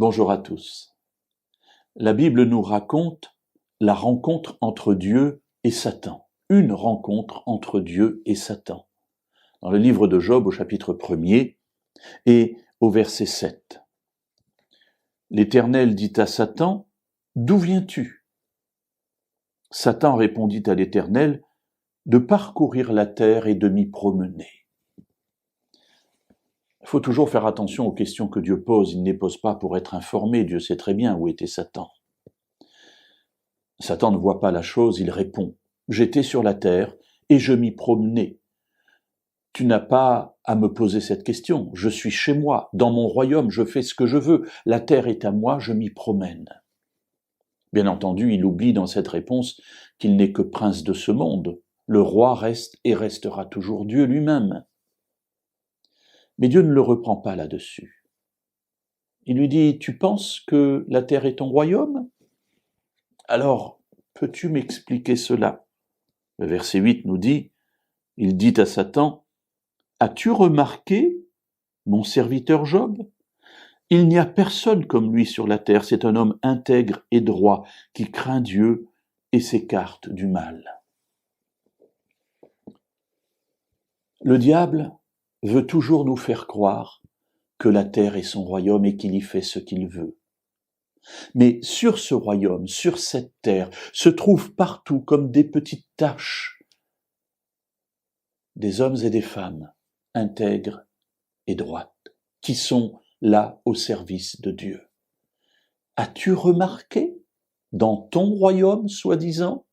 Bonjour à tous. La Bible nous raconte la rencontre entre Dieu et Satan. Une rencontre entre Dieu et Satan. Dans le livre de Job au chapitre 1er et au verset 7. L'Éternel dit à Satan, « D'où viens-tu » Satan répondit à l'Éternel, « De parcourir la terre et de m'y promener. » Il faut toujours faire attention aux questions que Dieu pose. Il ne les pose pas pour être informé. Dieu sait très bien où était Satan. Satan ne voit pas la chose, il répond. J'étais sur la terre et je m'y promenais. Tu n'as pas à me poser cette question. Je suis chez moi, dans mon royaume, je fais ce que je veux. La terre est à moi, je m'y promène. Bien entendu, il oublie dans cette réponse qu'il n'est que prince de ce monde. Le roi reste et restera toujours Dieu lui-même. Mais Dieu ne le reprend pas là-dessus. Il lui dit, tu penses que la terre est ton royaume ? Alors, peux-tu m'expliquer cela ? Le verset 8 nous dit, il dit à Satan, as-tu remarqué mon serviteur Job ? Il n'y a personne comme lui sur la terre, c'est un homme intègre et droit, qui craint Dieu et s'écarte du mal. Le diable veut toujours nous faire croire que la terre est son royaume et qu'il y fait ce qu'il veut. Mais sur ce royaume, sur cette terre, se trouvent partout comme des petites taches des hommes et des femmes intègres et droites, qui sont là au service de Dieu. As-tu remarqué, dans ton royaume, soi-disant,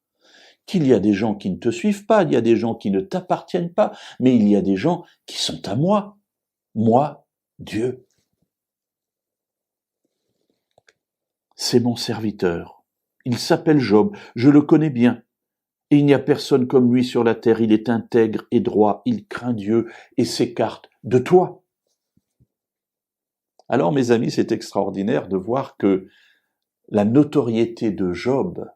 qu'il y a des gens qui ne te suivent pas, il y a des gens qui ne t'appartiennent pas, mais il y a des gens qui sont à moi, Dieu. C'est mon serviteur. Il s'appelle Job, je le connais bien. Et il n'y a personne comme lui sur la terre, il est intègre et droit, il craint Dieu et s'écarte de toi. Alors, mes amis, c'est extraordinaire de voir que la notoriété de Job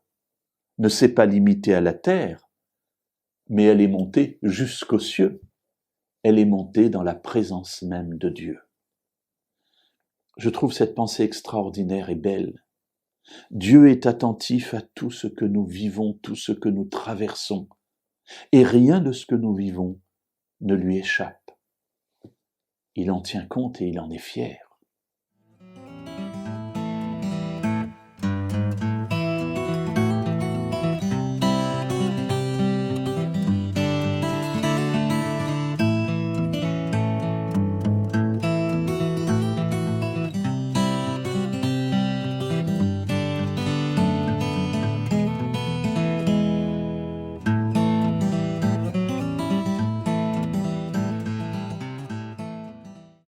ne s'est pas limitée à la terre, mais elle est montée jusqu'aux cieux. Elle est montée dans la présence même de Dieu. Je trouve cette pensée extraordinaire et belle. Dieu est attentif à tout ce que nous vivons, tout ce que nous traversons, et rien de ce que nous vivons ne lui échappe. Il en tient compte et il en est fier.